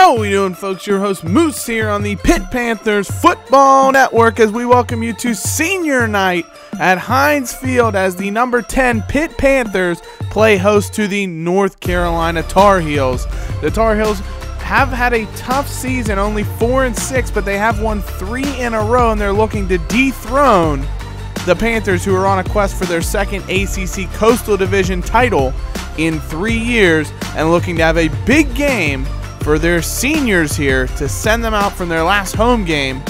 How we doing, folks? Your host Moose here on the Pitt Panthers Football Network as we welcome you to senior night at Heinz Field as the number 10 Pitt Panthers play host to the North Carolina Tar Heels. The Tar Heels have had a tough season, only 4-6, but they have won 3 in a row, and they're looking to dethrone the Panthers, who are on a quest for their second ACC Coastal Division title in 3 years, and looking to have a big game for their seniors here to send them out from their last home game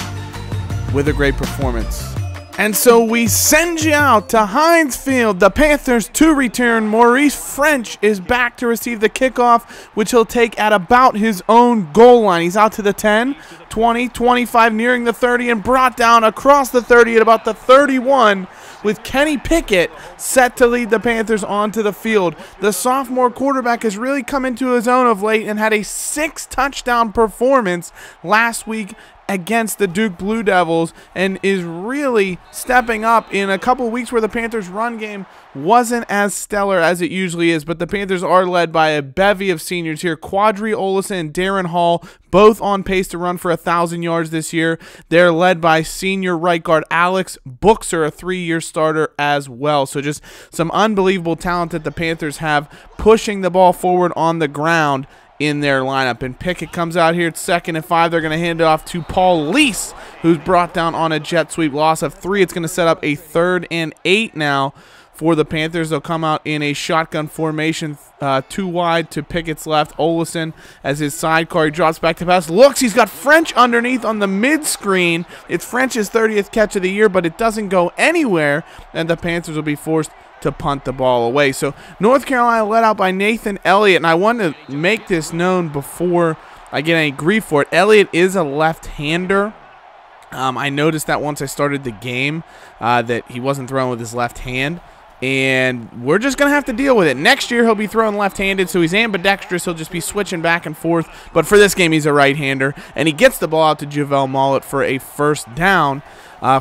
with a great performance. And so we send you out to Heinz Field, the Panthers to return. Maurice French is back to receive the kickoff, which he'll take at about his own goal line. He's out to the 10, 20, 25, nearing the 30, and brought down across the 30 at about the 31, with Kenny Pickett set to lead the Panthers onto the field. The sophomore quarterback has really come into his own of late and had a 6-touchdown performance last week against the Duke Blue Devils, and is really stepping up in a couple weeks where the Panthers' run game wasn't as stellar as it usually is. But the Panthers are led by a bevy of seniors here. Quadri Olison and Darren Hall, both on pace to run for 1,000 yards this year. They're led by senior right guard Alex Buxer, a 3-year starter as well. So just some unbelievable talent that the Panthers have pushing the ball forward on the ground in their lineup. And Pickett comes out here at 2nd and 5. They're going to hand it off to Paul Lease, who's brought down on a jet sweep, loss of 3. It's going to set up a 3rd and 8 now for the Panthers. They'll come out in a shotgun formation, 2 wide to Pickett's left. Olison as his sidecar. He drops back to pass. Looks, he's got French underneath on the mid-screen. It's French's 30th catch of the year, but it doesn't go anywhere, and the Panthers will be forced to punt the ball away. So North Carolina led out by Nathan Elliott, and I want to make this known before I get any grief for it. Elliott is a left-hander. I noticed that once I started the game that he wasn't throwing with his left hand, and we're just going to have to deal with it. Next year he'll be throwing left-handed, so he's ambidextrous. He'll just be switching back and forth, but for this game he's a right-hander, and he gets the ball out to Javell Mollett for a 1st down.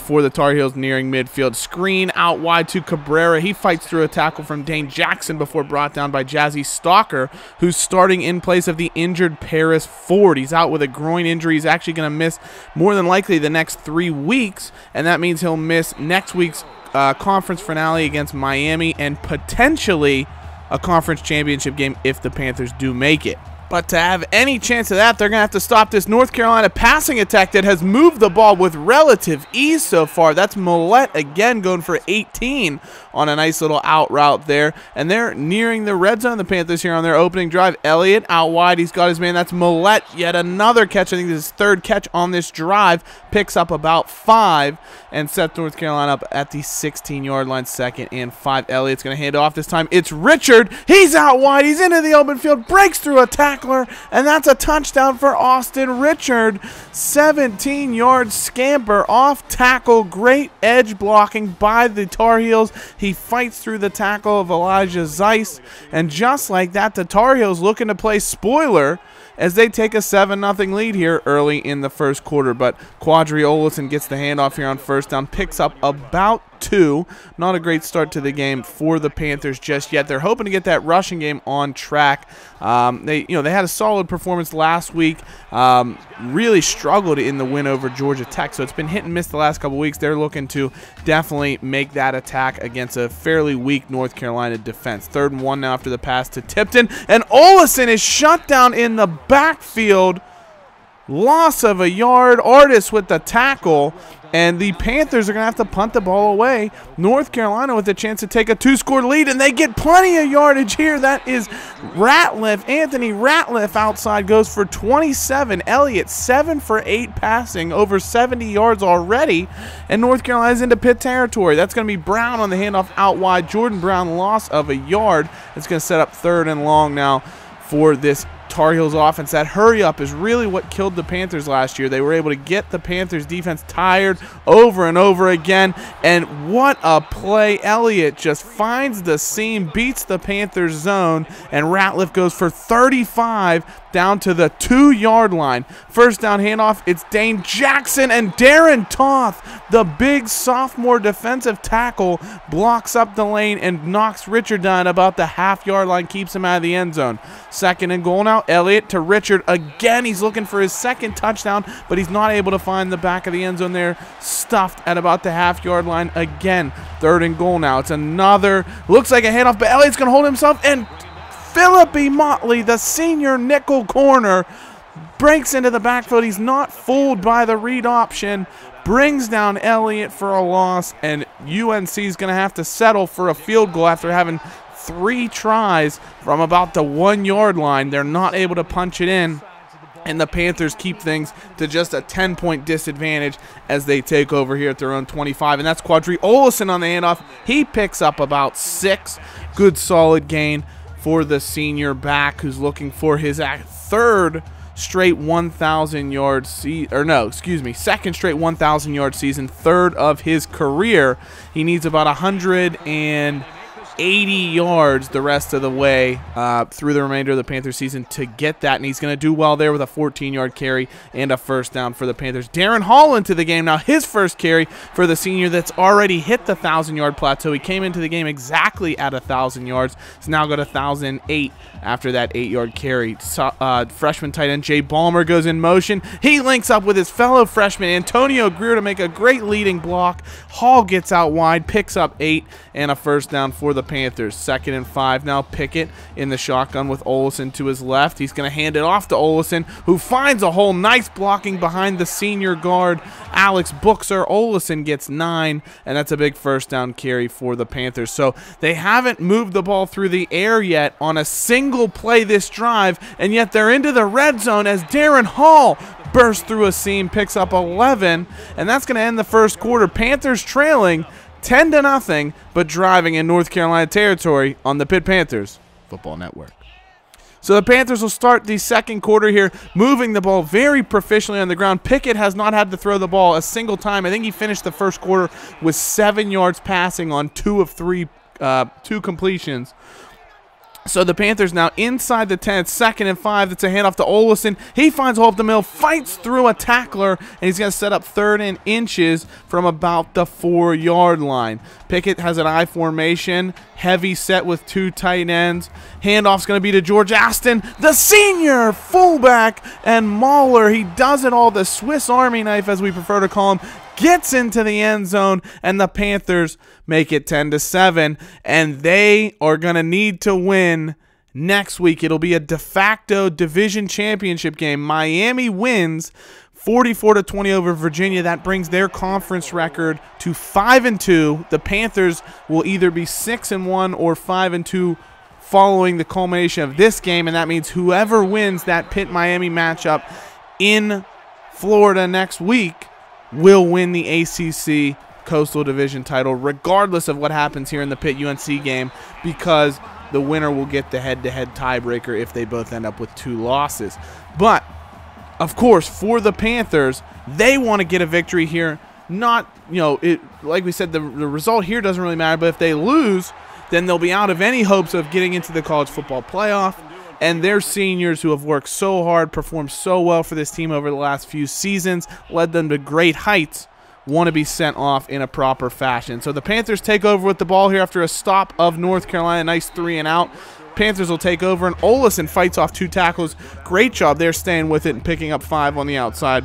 For the Tar Heels nearing midfield. Screen out wide to Cabrera. He fights through a tackle from Dane Jackson before brought down by Jazzy Stalker, who's starting in place of the injured Paris Ford. He's out with a groin injury. He's actually going to miss more than likely the next 3 weeks, and that means he'll miss next week's conference finale against Miami and potentially a conference championship game if the Panthers do make it. But to have any chance of that, they're going to have to stop this North Carolina passing attack that has moved the ball with relative ease so far. That's Mollett again going for 18 on a nice little out route there. And they're nearing the red zone, the Panthers, here on their opening drive. Elliott out wide. He's got his man. That's Mollett. Yet another catch. I think this is his 3rd catch on this drive. Picks up about 5 and sets North Carolina up at the 16-yard line, 2nd and 5. Elliott's going to hand it off this time. It's Richard. He's out wide. He's into the open field. Breaks through a tackle. And that's a touchdown for Austin Richard. 17-yard scamper off tackle. Great edge blocking by the Tar Heels. He fights through the tackle of Elijah Zeiss. And just like that, the Tar Heels looking to play spoiler as they take a 7-0 lead here early in the 1st quarter. But Quadri Olison gets the handoff here on 1st down, picks up about 2. Not a great start to the game for the Panthers just yet. They're hoping to get that rushing game on track. They had a solid performance last week. Really struggled in the win over Georgia Tech, so it's been hit and miss the last couple weeks. They're looking to definitely make that attack against a fairly weak North Carolina defense. 3rd and 1 now after the pass to Tipton, and Olison is shut down in the backfield. Loss of a yard. Artis with the tackle, and the Panthers are going to have to punt the ball away. North Carolina with a chance to take a 2-score lead, and they get plenty of yardage here. That is Ratliff. Anthony Ratliff outside goes for 27. Elliott 7 for 8 passing, over 70 yards already, and North Carolina's into Pitt territory. That's going to be Brown on the handoff out wide. Jordan Brown, loss of a yard. It's going to set up 3rd and long now for this Tar Heels offense. That hurry up is really what killed the Panthers last year. They were able to get the Panthers defense tired over and over again, and what a play. Elliott just finds the seam, beats the Panthers zone, and Ratliff goes for 35 down to the 2-yard line. 1st down handoff. It's Dane Jackson, and Darren Toth, the big sophomore defensive tackle, blocks up the lane and knocks Richard down about the half-yard line, keeps him out of the end zone. 2nd and goal now. now. Elliott to Richard again. He's looking for his second touchdown, but he's not able to find the back of the end zone there. Stuffed at about the half-yard line again. 3rd and goal now. It's another, looks like a handoff, but Elliott's going to hold himself, and Phillippe Motley, the senior nickel corner, breaks into the backfield. He's not fooled by the read option. Brings down Elliott for a loss, and UNC is going to have to settle for a field goal after having 3 tries from about the 1-yard line. They're not able to punch it in, and the Panthers keep things to just a 10-point disadvantage as they take over here at their own 25. And that's Quadri Olison on the handoff. He picks up about 6. Good solid gain for the senior back, who's looking for his 3rd straight 1,000-yard second straight 1,000-yard season, 3rd of his career. He needs about 180 yards the rest of the way through the remainder of the Panthers season to get that, and he's going to do well there with a 14-yard carry and a first down for the Panthers. Darren Hall into the game now, his first carry for the senior that's already hit the 1,000-yard plateau. He came into the game exactly at 1,000 yards. He's now got 1,008 after that 8-yard carry. Freshman tight end Jay Ballmer goes in motion. He links up with his fellow freshman Antonio Greer to make a great leading block. Hall gets out wide, picks up 8, and a first down for the Panthers. 2nd and 5 now. Pickett in the shotgun with Olison to his left. He's going to hand it off to Olison, who finds a hole. Nice blocking behind the senior guard, Alex Buxer. Olison gets 9, and that's a big first down carry for the Panthers. So they haven't moved the ball through the air yet on a single play this drive, and yet they're into the red zone as Darren Hall bursts through a seam, picks up 11, and that's going to end the first quarter. Panthers trailing 10-0, but driving in North Carolina territory on the Pitt Panthers Football Network. So the Panthers will start the second quarter here, moving the ball very proficiently on the ground. Pickett has not had to throw the ball a single time. I think he finished the first quarter with 7 yards passing on 2 completions. So the Panthers now inside the 10, 2nd and 5. That's a handoff to Olison. He finds a hole up the middle, fights through a tackler, and he's going to set up 3rd and inches from about the 4-yard line. Pickett has an I formation, heavy set with 2 tight ends. Handoff's going to be to George Aston, the senior fullback, and Mahler. He does it all, the Swiss Army knife, as we prefer to call him, gets into the end zone, and the Panthers make it 10-7, and they are going to need to win next week. It'll be a de facto division championship game. Miami wins 44-20 over Virginia. That brings their conference record to 5-2. The Panthers will either be 6-1 or 5-2 following the culmination of this game, and that means whoever wins that Pitt-Miami matchup in Florida next week will win the ACC Coastal Division title, regardless of what happens here in the Pitt-UNC game, because the winner will get the head-to-head tiebreaker if they both end up with 2 losses. But, of course, for the Panthers, they want to get a victory here. Not, like we said, the result here doesn't really matter, but if they lose, then they'll be out of any hopes of getting into the college football playoff. And their seniors, who have worked so hard, performed so well for this team over the last few seasons, led them to great heights, want to be sent off in a proper fashion. So the Panthers take over with the ball here after a stop of North Carolina. Nice 3 and out. Panthers will take over, and Olison fights off 2 tackles. Great job there staying with it and picking up 5 on the outside.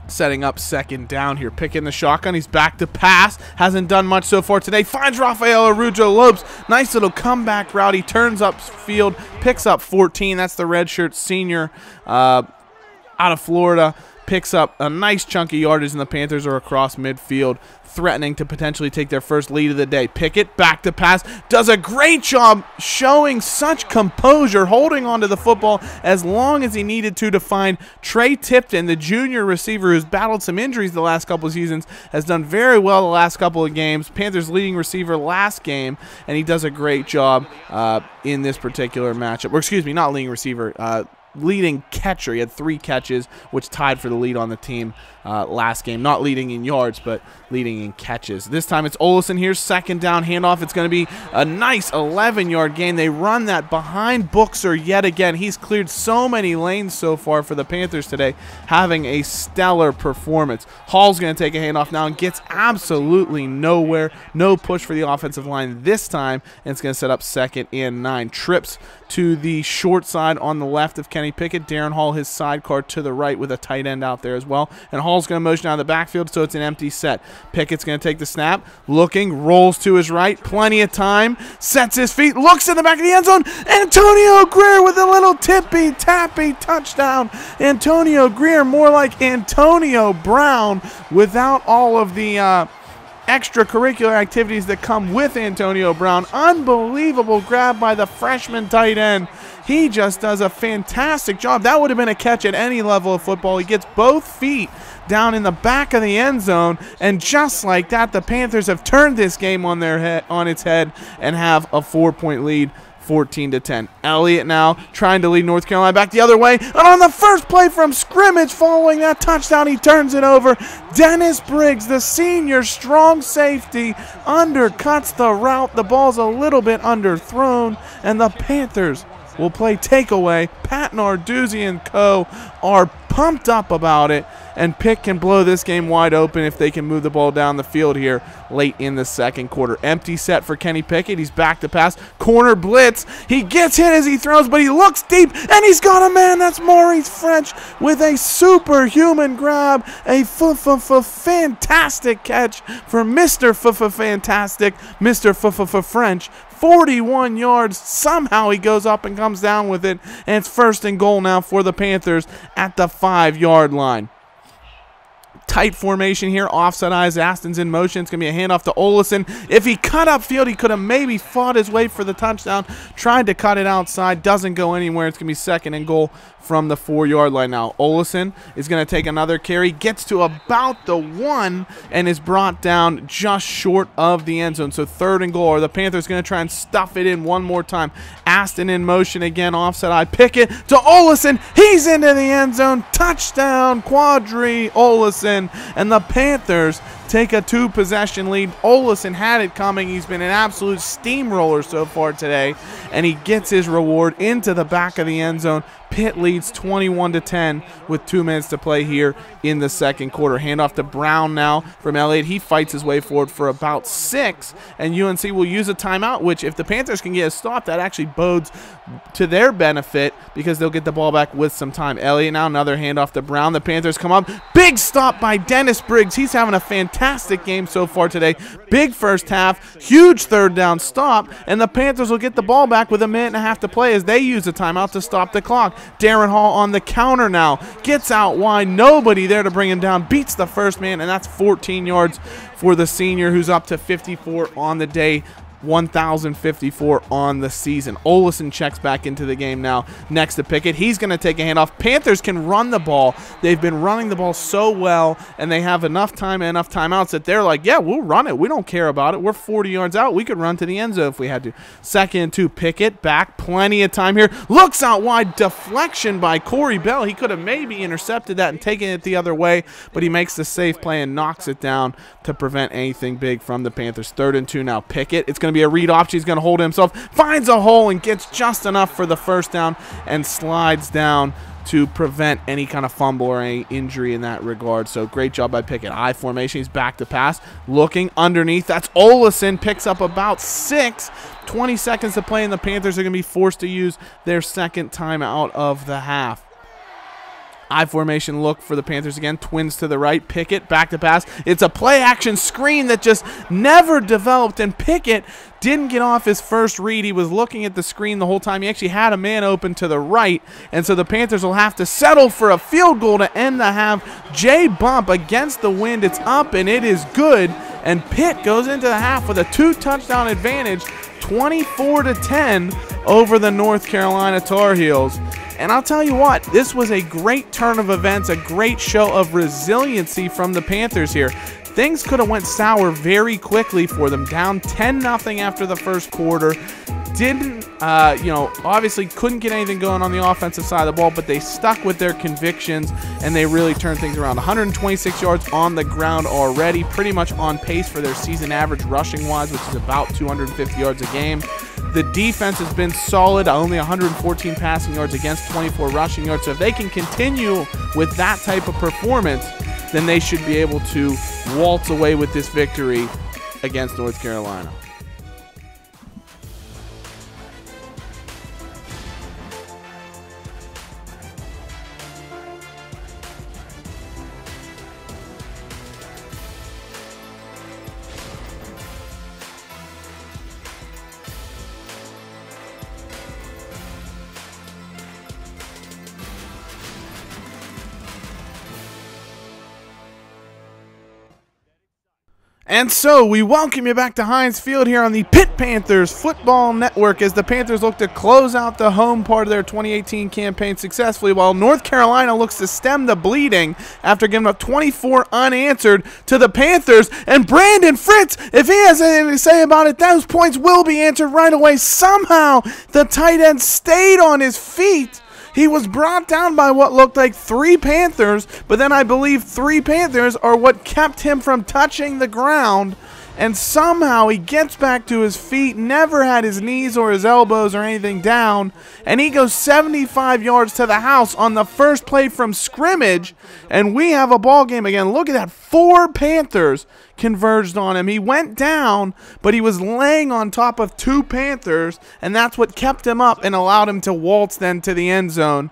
Setting up 2nd down here. Picking the shotgun. He's back to pass. Hasn't done much so far today. Finds Rafael Arujo Lopes. Nice little comeback route. He turns up field. Picks up 14. That's the redshirt senior out of Florida. Picks up a nice chunk of yardage, and the Panthers are across midfield, threatening to potentially take their first lead of the day. Pickett back to pass. Does a great job showing such composure, holding onto the football as long as he needed to find Trey Tipton, the junior receiver who's battled some injuries the last couple of seasons, has done very well the last couple of games. Panthers leading receiver last game, and he does a great job in this particular matchup. Or excuse me, not leading receiver, leading catcher. He had 3 catches, which tied for the lead on the team last game. Not leading in yards, but leading in catches. This time it's Olison here, 2nd down handoff. It's going to be a nice 11-yard gain. They run that behind Buxer yet again. He's cleared so many lanes so far for the Panthers today, having a stellar performance. Hall's going to take a handoff now and gets absolutely nowhere. No push for the offensive line this time, and it's going to set up 2nd and 9. Trips to the short side on the left of Kenny Pickett. Darren Hall, his sidecar to the right with a tight end out there as well. And Hall's going to motion out of the backfield, so it's an empty set. Pickett's going to take the snap, looking, rolls to his right, plenty of time, sets his feet, looks in the back of the end zone. Antonio Greer with a little tippy-tappy touchdown. Antonio Greer, more like Antonio Brown without all of the extracurricular activities that come with Antonio Brown. Unbelievable grab by the freshman tight end. He just does a fantastic job. That would have been a catch at any level of football. He gets both feet down in the back of the end zone, and just like that, the Panthers have turned this game on its head and have a 4-point lead. 14-10. Elliott now trying to lead North Carolina back the other way. And on the first play from scrimmage following that touchdown, he turns it over. Dennis Briggs, the senior strong safety, undercuts the route. The ball's a little bit underthrown, and the Panthers will play takeaway. Pat Narduzzi and co. are pumped up about it, and Pitt can blow this game wide open if they can move the ball down the field here late in the second quarter. Empty set for Kenny Pickett. He's back to pass. Corner blitz. He gets hit as he throws, but he looks deep, and he's got a man. That's Maurice French with a superhuman grab. A fantastic catch for Mr. Fantastic, Mr. French. 41 yards. Somehow he goes up and comes down with it, and it's 1st and goal now for the Panthers at the 5-yard line. Tight formation here, offside eyes. Aston's in motion. It's going to be a handoff to Olesen. If he cut upfield, he could have maybe fought his way for the touchdown. Tried to cut it outside. Doesn't go anywhere. It's going to be 2nd and goal from the 4-yard line now. Olesen is going to take another carry. Gets to about the 1 and is brought down just short of the end zone. So 3rd and goal. Or the Panthers going to try and stuff it in one more time. Aston in motion again. Offside eye. Pickett to Olesen. He's into the end zone. Touchdown. Quadri Olesen. And the Panthers take a 2-possession lead. Olesen had it coming. He's been an absolute steamroller so far today, and he gets his reward into the back of the end zone. Pitt leads 21-10 with 2 minutes to play here in the second quarter. Handoff to Brown now from Elliott. He fights his way forward for about 6, and UNC will use a timeout, which if the Panthers can get a stop, that actually bodes to their benefit because they'll get the ball back with some time. Elliott now, another handoff to Brown. The Panthers come up. Big stop by Dennis Briggs. He's having a fantastic game so far today. Big first half, huge 3rd down stop, and the Panthers will get the ball back with 1.5 minutes to play as they use a timeout to stop the clock. Darren Hall on the counter now. Gets out wide. Nobody there to bring him down. Beats the first man, and that's 14 yards for the senior, who's up to 54 on the day. 1,054 on the season. Olesen checks back into the game now next to Pickett. He's going to take a handoff. Panthers can run the ball. They've been running the ball so well, and they have enough time and enough timeouts that they're like, yeah, we'll run it. We don't care about it. We're 40 yards out. We could run to the end zone if we had to. 2nd and 2. Pickett back. Plenty of time here. Looks out wide. Deflection by Corey Bell. He could have maybe intercepted that and taken it the other way, but he makes the safe play and knocks it down to prevent anything big from the Panthers. 3rd and 2 now. Pickett. It's going to be a read option. He's going to hold himself, finds a hole, and gets just enough for the 1st down and slides down to prevent any kind of fumble or any injury in that regard. So great job by Pickett. I formation. He's back to pass. Looking underneath. That's Olesen. Picks up about 6. 20 seconds to play, and the Panthers are going to be forced to use their 2nd timeout of the half. I formation look for the Panthers again. Twins to the right. Pickett back to pass. It's a play action screen that just never developed, and Pickett didn't get off his first read. He was looking at the screen the whole time. He actually had a man open to the right, and so the Panthers will have to settle for a field goal to end the half. Jay Bump against the wind. It's up, and it is good, and Pitt goes into the half with a 2-touchdown advantage, 24-10 over the North Carolina Tar Heels. And I'll tell you what, this was a great turn of events, a great show of resiliency from the Panthers here. Things could have went sour very quickly for them, down 10-0 after the first quarter. Didn't, obviously couldn't get anything going on the offensive side of the ball, but they stuck with their convictions, and they really turned things around. 126 yards on the ground already, pretty much on pace for their season average rushing-wise, which is about 250 yards a game. The defense has been solid, only 114 passing yards against 24 rushing yards. So if they can continue with that type of performance, then they should be able to waltz away with this victory against North Carolina. And so we welcome you back to Heinz Field here on the Pitt Panthers Football Network as the Panthers look to close out the home part of their 2018 campaign successfully, while North Carolina looks to stem the bleeding after giving up 24 unanswered to the Panthers. And Brandon Fritz, if he has anything to say about it, those points will be answered right away. Somehow the tight end stayed on his feet. He was brought down by what looked like 3 Panthers, but then I believe 3 Panthers are what kept him from touching the ground. And somehow he gets back to his feet, never had his knees or his elbows or anything down, and he goes 75 yards to the house on the first play from scrimmage, and we have a ball game again. Look at that, 4 Panthers converged on him. He went down, but he was laying on top of 2 Panthers, and that's what kept him up and allowed him to waltz then to the end zone.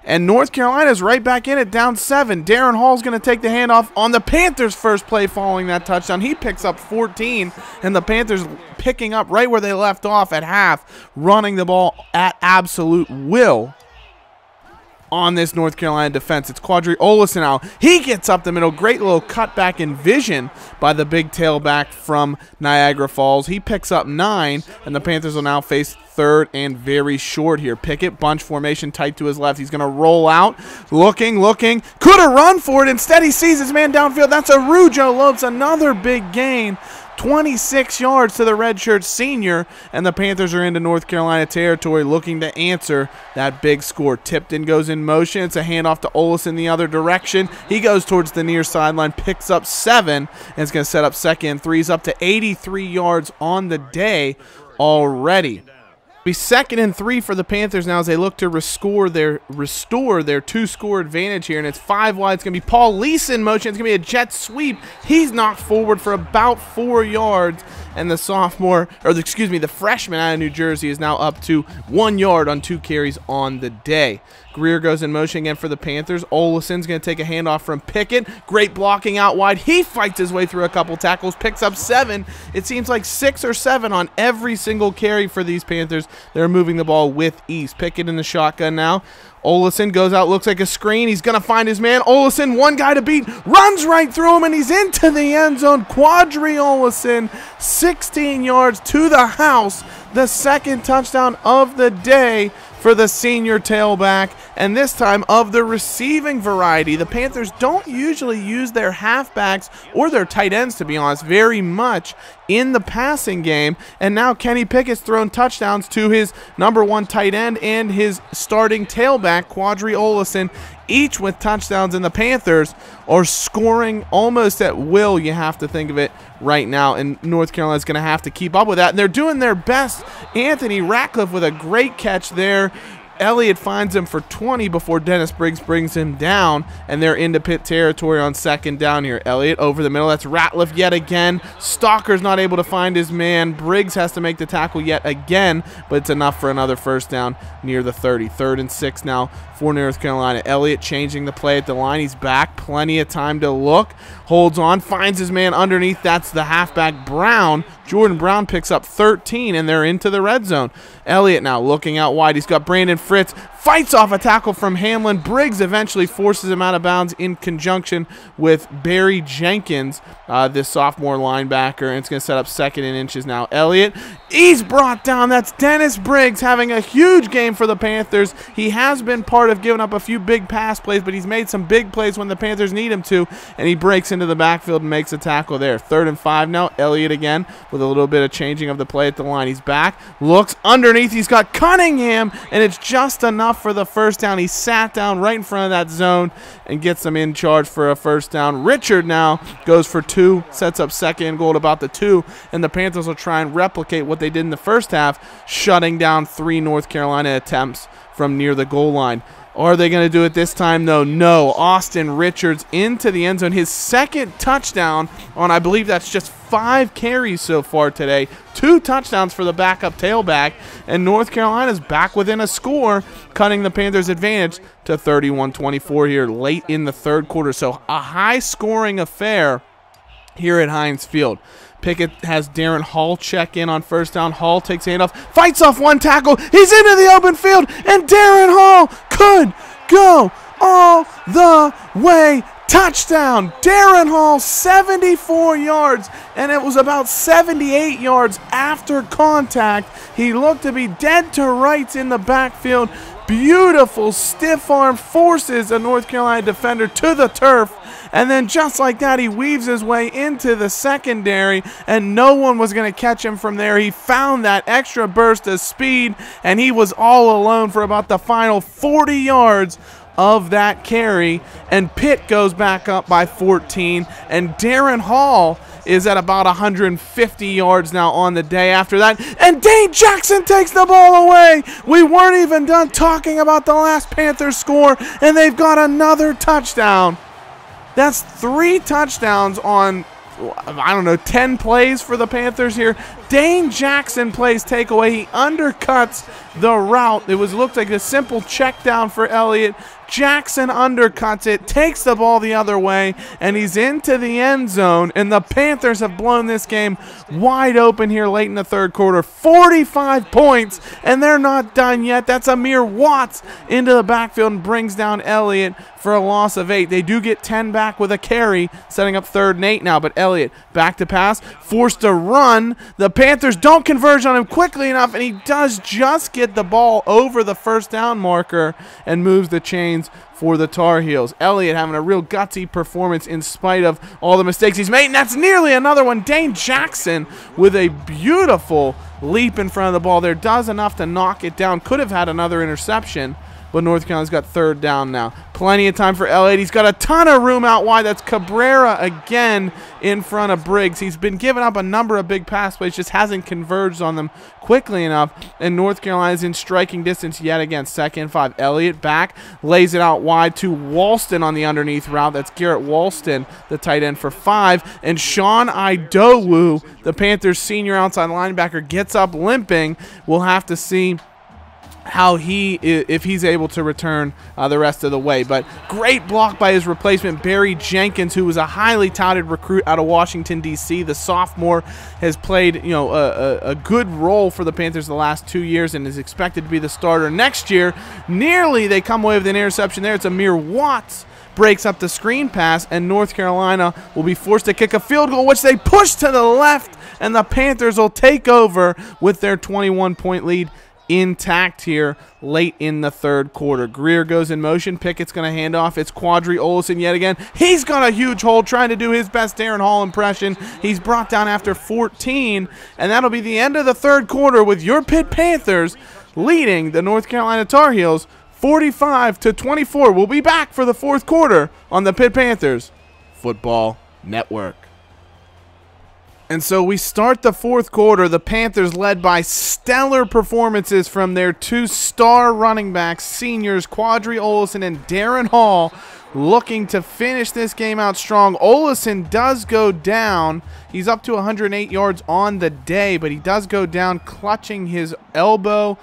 And North Carolina's right back in it, down 7. Darren Hall's going to take the handoff on the Panthers' first play following that touchdown. He picks up 14, and the Panthers picking up right where they left off at half, running the ball at absolute will on this North Carolina defense. It's Quadri Olison now. He gets up the middle. Great little cutback in vision by the big tailback from Niagara Falls. He picks up 9, and the Panthers will now face third and very short here. Pickett, bunch formation, tight to his left. He's going to roll out. Looking. Could have run for it. Instead, he sees his man downfield. That's Arujo Lopes. Another big gain. 26 yards to the redshirt senior, and the Panthers are into North Carolina territory looking to answer that big score. Tipton goes in motion. It's a handoff to Olison the other direction. He goes towards the near sideline, picks up 7, and is going to set up second and 3. He's up to 83 yards on the day already. Be 2nd and 3 for the Panthers now as they look to restore their 2-score advantage here, and it's 5 wide. It's going to be Paul Leeson in motion. It's going to be a jet sweep. He's knocked forward for about 4 yards, and the freshman out of New Jersey is now up to 1 yard on 2 carries on the day. Greer goes in motion again for the Panthers. Olison's going to take a handoff from Pickett. Great blocking out wide. He fights his way through a couple tackles, picks up 7. It seems like 6 or 7 on every single carry for these Panthers. They're moving the ball with ease. Pickett in the shotgun now. Olison goes out, looks like a screen. He's going to find his man. Olison, one guy to beat, runs right through him, and he's into the end zone. Quadri Olison, 16 yards to the house. The 2nd touchdown of the day for the senior tailback, and this time of the receiving variety. The Panthers don't usually use their halfbacks or their tight ends, to be honest, very much in the passing game, and now Kenny Pickett's thrown touchdowns to his #1 tight end and his starting tailback, Quadri Olison, each with touchdowns, and the Panthers are scoring almost at will, you have to think of it right now, and North Carolina's going to have to keep up with that, and they're doing their best. Anthony Ratcliffe with a great catch there. Elliott finds him for 20 before Dennis Briggs brings him down, and they're into Pitt territory on 2nd down here. Elliott over the middle. That's Ratcliffe yet again. Stalker's not able to find his man. Briggs has to make the tackle yet again, but it's enough for another first down near the 30. 3rd and 6 now for North Carolina. Elliott changing the play at the line. He's back. Plenty of time to look. Holds on. Finds his man underneath. That's the halfback, Brown. Jordan Brown picks up 13, and they're into the red zone. Elliott now looking out wide. He's got Brandon Fritz. Fights off a tackle from Hamlin. Briggs eventually forces him out of bounds in conjunction with Barry Jenkins, this sophomore linebacker, and it's going to set up 2nd and inches now. Elliott, he's brought down. That's Dennis Briggs having a huge game for the Panthers. He has been part of giving up a few big pass plays, but he's made some big plays when the Panthers need him to, and he breaks into the backfield and makes a tackle there. 3rd and 5 now. Elliott again with a little bit of changing of the play at the line. He's back, looks underneath. He's got Cunningham, and it's just enough for the first down. He sat down right in front of that zone and gets them in charge for a first down. Richard now goes for 2, sets up 2nd and goal at about the 2, and the Panthers will try and replicate what they did in the first half, shutting down 3 North Carolina attempts from near the goal line. Are they going to do it this time, though? No. Austin Richards into the end zone. His 2nd touchdown on, I believe that's just 5 carries so far today. 2 touchdowns for the backup tailback, and North Carolina's back within a score, cutting the Panthers' advantage to 31-24 here late in the 3rd quarter. So a high-scoring affair here at Heinz Field. Pickett has Darren Hall check in on first down. Hall takes a handoff, fights off one tackle. He's into the open field, and Darren Hall could go all the way Touchdown! Darren Hall, 74 yards, and it was about 78 yards after contact. He looked to be dead to rights in the backfield. Beautiful stiff arm, forces a North Carolina defender to the turf, and then just like that, he weaves his way into the secondary, and no one was going to catch him from there. He found that extra burst of speed, and he was all alone for about the final 40 yards of that carry, and Pitt goes back up by 14, and Darren Hall is at about 150 yards now on the day after that, and Dane Jackson takes the ball away. We weren't even done talking about the last Panthers score, and they've got another touchdown. That's 3 touchdowns on, I don't know, 10 plays for the Panthers here. Dane Jackson plays takeaway. He undercuts the route. It looked like a simple check down for Elliott. Jackson undercuts it, takes the ball the other way, and he's into the end zone. And the Panthers have blown this game wide open here late in the third quarter. 45 points, and they're not done yet. That's Amir Watts into the backfield and brings down Elliott for a loss of 8. They do get 10 back with a carry, setting up 3rd and 8 now. But Elliott back to pass, forced to run. The Panthers don't converge on him quickly enough, and he does just get the ball over the first down marker and moves the chains for the Tar Heels. Elliott having a real gutsy performance in spite of all the mistakes he's made, and that's nearly another one. Dane Jackson with a beautiful leap in front of the ball there, does enough to knock it down. Could have had another interception, but North Carolina's got 3rd down now. Plenty of time for Elliott. He's got a ton of room out wide. That's Cabrera again in front of Briggs. He's been giving up a number of big pass plays, just hasn't converged on them quickly enough, and North Carolina's in striking distance yet again. 2nd and 5. Elliott back, lays it out wide to Walston on the underneath route. That's Garrett Walston, the tight end, for 5, and Sean Idowu, the Panthers senior outside linebacker, gets up limping. We'll have to see how if he's able to return the rest of the way. But great block by his replacement, Barry Jenkins, who was a highly touted recruit out of Washington, D.C. The sophomore has played, a good role for the Panthers the last 2 years and is expected to be the starter next year. Nearly they come away with an interception there. It's Amir Watts breaks up the screen pass, and North Carolina will be forced to kick a field goal, which they push to the left, and the Panthers will take over with their 21-point lead intact here late in the third quarter. Greer goes in motion. Pickett's going to hand off. It's Quadri Olson yet again. He's got a huge hole trying to do his best Darren Hall impression. He's brought down after 14, and that'll be the end of the third quarter with your Pitt Panthers leading the North Carolina Tar Heels 45-24. We'll be back for the fourth quarter on the Pitt Panthers Football Network. And so we start the fourth quarter, the Panthers led by stellar performances from their 2 star running backs, seniors Quadri Olson and Darren Hall, looking to finish this game out strong. Olson does go down. He's up to 108 yards on the day, but he does go down clutching his elbow.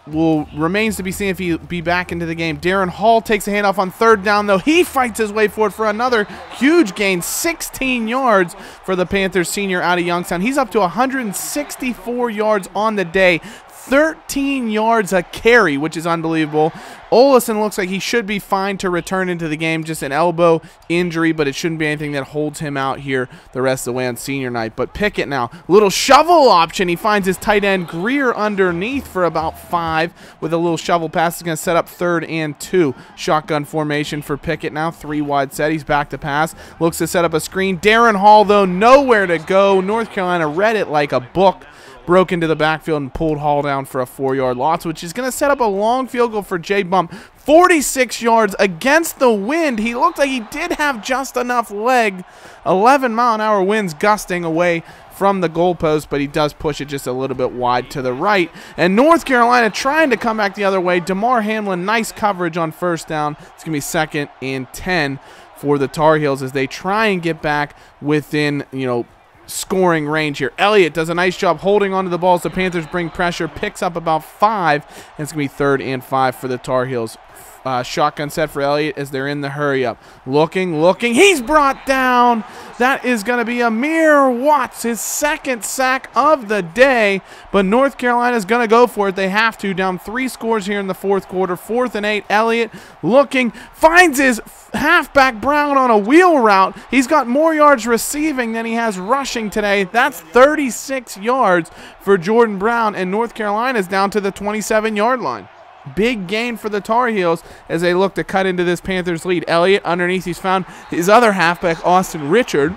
Remains to be seen if he'll be back into the game. Darren Hall takes a handoff on 3rd down, though. He fights his way forward for another huge gain, 16 yards for the Panthers senior out of Youngstown. He's up to 164 yards on the day, 13 yards a carry, which is unbelievable. Olson looks like he should be fine to return into the game, just an elbow injury, but it shouldn't be anything that holds him out here the rest of the way on senior night. But Pickett now, little shovel option. He finds his tight end Greer underneath for about 5 with a little shovel pass. Is going to set up 3rd and 2. Shotgun formation for Pickett now, 3 wide set. He's back to pass, looks to set up a screen. Darren Hall, though, nowhere to go. North Carolina read it like a book. Broke into the backfield and pulled Hall down for a 4-yard loss, which is going to set up a long field goal for Jay Bump. 46 yards against the wind. He looked like he did have just enough leg. 11-mile-an-hour winds gusting away from the goalpost, but he does push it just a little bit wide to the right. And North Carolina trying to come back the other way. DeMar Hamlin, nice coverage on 1st down. It's going to be 2nd and 10 for the Tar Heels as they try and get back within, scoring range here. Elliott does a nice job holding onto the ball as the Panthers bring pressure, picks up about 5, and it's going to be 3rd and 5 for the Tar Heels shotgun set for Elliott as they're in the hurry up. Looking. He's brought down. That is going to be Amir Watts, his second sack of the day. But North Carolina's going to go for it. They have to. Down 3 scores here in the fourth quarter. 4th and 8. Elliott looking. Finds his halfback Brown on a wheel route. He's got more yards receiving than he has rushing today. That's 36 yards for Jordan Brown. And North Carolina's down to the 27-yard line. Big gain for the Tar Heels as they look to cut into this Panthers lead. Elliott underneath. He's found his other halfback, Austin Richard,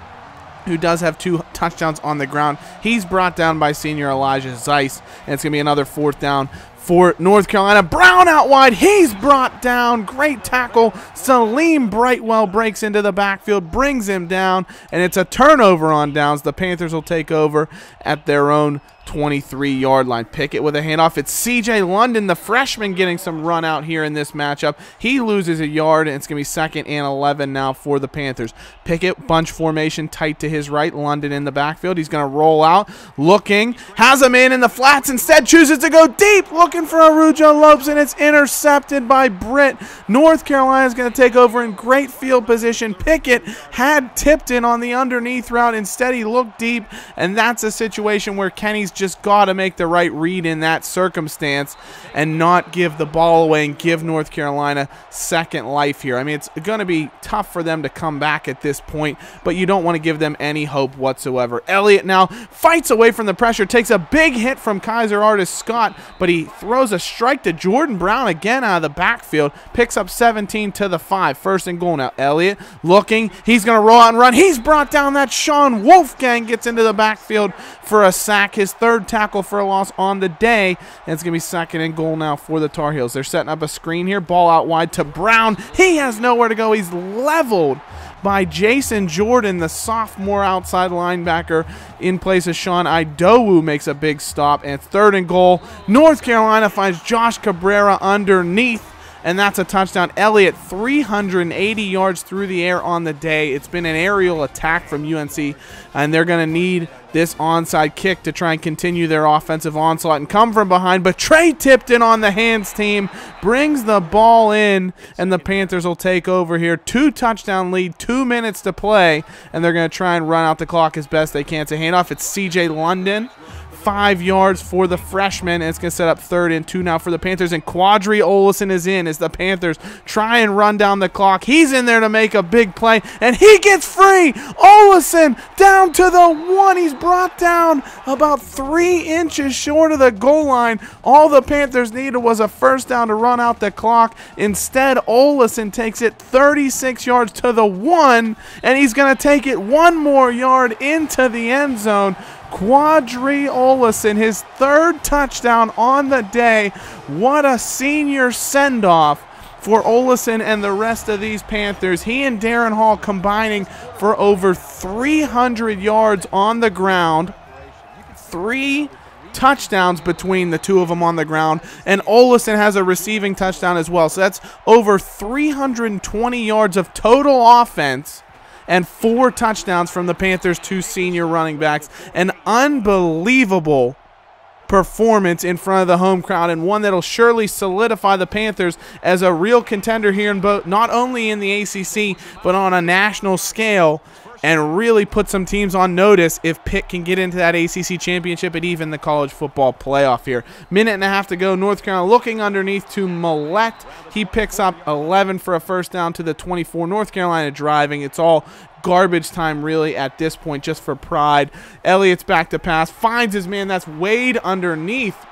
who does have 2 touchdowns on the ground. He's brought down by senior Elijah Zeiss, and it's going to be another 4th down for North Carolina. Brown out wide. He's brought down. Great tackle. Salim Brightwell breaks into the backfield, brings him down, and it's a turnover on downs. The Panthers will take over at their own 23-yard line. Pickett with a handoff. It's C.J. London, the freshman, getting some run out here in this matchup. He loses a yard, and it's going to be 2nd and 11 now for the Panthers. Pickett, bunch formation, tight to his right. London in the backfield. He's going to roll out. Looking. Has him in the flats. Instead chooses to go deep. Looking for Arujo Lopes, and it's intercepted by Britt. North Carolina is going to take over in great field position. Pickett had tipped in on the underneath route. Instead, he looked deep, and that's a situation where Kenny's just got to make the right read in that circumstance and not give the ball away and give North Carolina second life here. I mean, it's going to be tough for them to come back at this point, but you don't want to give them any hope whatsoever. Elliott now fights away from the pressure, takes a big hit from Kaiser Artis-Scott, but he throws a strike to Jordan Brown again out of the backfield, picks up 17 to the 5. 1st and goal now. Elliott looking. He's going to roll out and run. He's brought down. That Sean Wolfgang gets into the backfield for a sack, his 3rd tackle for a loss on the day, and it's going to be 2nd and goal now for the Tar Heels. They're setting up a screen here. Ball out wide to Brown. He has nowhere to go. He's leveled by Jason Jordan, the sophomore outside linebacker, in place of Sean Idowu makes a big stop, and it's 3rd and goal. North Carolina finds Josh Cabrera underneath, and that's a touchdown. Elliott, 380 yards through the air on the day. It's been an aerial attack from UNC, and they're going to need this onside kick to try and continue their offensive onslaught and come from behind. But Trey Tipton on the hands team brings the ball in, and the Panthers will take over here. 2-touchdown lead, 2 minutes to play, and they're going to try and run out the clock as best they can. It's a handoff. It's C.J. London. 5 yards for the freshman, and it's going to set up 3rd and 2 now for the Panthers, and Quadri Olison is in as the Panthers try and run down the clock. He's in there to make a big play, and he gets free. Olison down to the 1. He's brought down about 3 inches short of the goal line. All the Panthers needed was a 1st down to run out the clock. Instead, Olison takes it 36 yards to the 1, and he's going to take it 1 more yard into the end zone. Quadri Olison, his 3rd touchdown on the day. What a senior send-off for Olison and the rest of these Panthers. He and Darren Hall combining for over 300 yards on the ground. 3 touchdowns between the 2 of them on the ground, and Olison has a receiving touchdown as well. So that's over 320 yards of total offense and 4 touchdowns from the Panthers' 2 senior running backs. An unbelievable performance in front of the home crowd, and one that'll surely solidify the Panthers as a real contender here in both, not only in the ACC, but on a national scale, and really put some teams on notice if Pitt can get into that ACC championship and even the college football playoff here. 1.5 minutes to go. North Carolina looking underneath to Millette. He picks up 11 for a 1st down to the 24. North Carolina driving. It's all garbage time really at this point, just for pride. Elliott's back to pass. Finds his man. That's Wade underneath.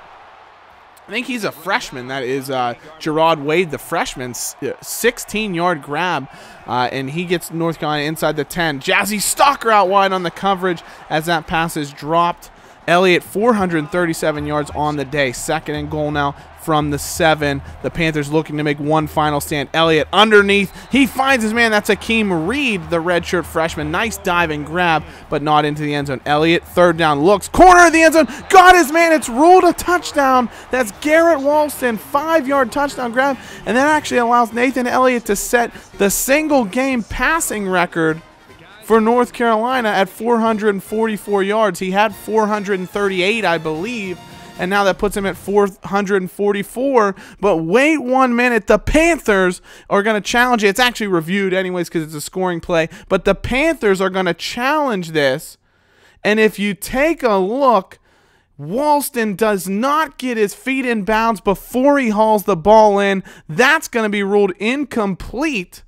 I think he's a freshman. That is Gerard Wade, the freshman. 16-yard grab, and he gets North Carolina inside the 10. Jazzy Stalker out wide on the coverage as that pass is dropped. Elliott, 437 yards on the day. 2nd and goal now from the 7. The Panthers looking to make one final stand. Elliott underneath. He finds his man. That's Akeem Reed, the redshirt freshman. Nice dive and grab, but not into the end zone. Elliott, 3rd down, looks. Corner of the end zone. Got his man. It's ruled a touchdown. That's Garrett Walston. 5-yard touchdown grab, and that actually allows Nathan Elliott to set the single-game passing record for North Carolina at 444 yards. He had 438, I believe, and now that puts him at 444. But wait 1 minute, the Panthers are going to challenge it. It's actually reviewed anyways because it's a scoring play, but the Panthers are going to challenge this. And if you take a look, Walston does not get his feet in bounds before he hauls the ball in. That's going to be ruled incomplete,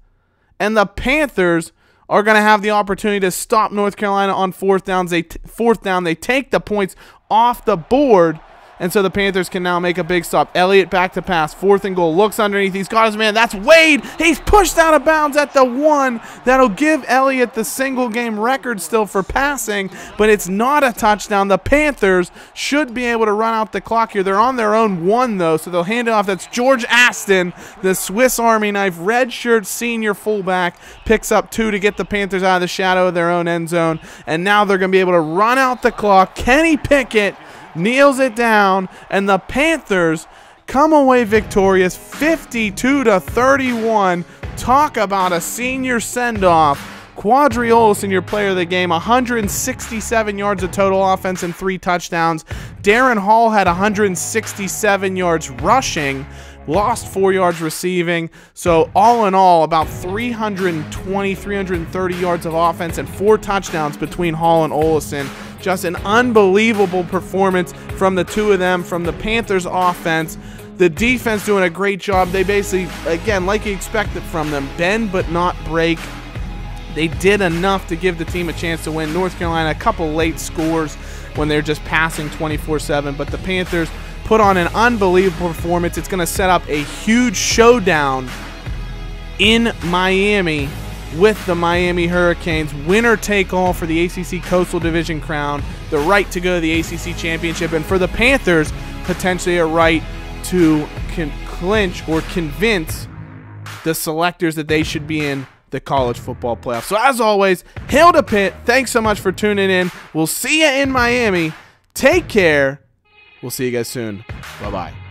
and the Panthers are going to have the opportunity to stop North Carolina on fourth down. They take the points off the board, and so the Panthers can now make a big stop. Elliott back to pass, 4th and goal, looks underneath. He's got his man. That's Wade. He's pushed out of bounds at the 1. That'll give Elliott the single-game record still for passing, but it's not a touchdown. The Panthers should be able to run out the clock here. They're on their own 1, though, so they'll hand it off. That's George Aston, the Swiss Army knife, redshirt senior fullback, picks up 2 to get the Panthers out of the shadow of their own end zone, and now they're going to be able to run out the clock. Kenny Pickett kneels it down, and the Panthers come away victorious 52-31. Talk about a senior send-off. Quadri Olson, your player of the game, 167 yards of total offense and 3 touchdowns. Darren Hall had 167 yards rushing, lost 4 yards receiving. So all in all, about 320, 330 yards of offense and 4 touchdowns between Hall and Olson. Just an unbelievable performance from the 2 of them, from the Panthers offense. The defense doing a great job. They basically, again, like you expected from them, bend but not break. They did enough to give the team a chance to win. North Carolina, a couple late scores when they're just passing 24/7, but the Panthers put on an unbelievable performance. It's going to set up a huge showdown in Miami with the Miami Hurricanes. Winner take all for the ACC Coastal Division crown, the right to go to the ACC Championship, and for the Panthers, potentially a right to clinch or convince the selectors that they should be in the college football playoff. So as always, hail to Pitt. Thanks so much for tuning in. We'll see you in Miami. Take care. We'll see you guys soon. Bye-bye.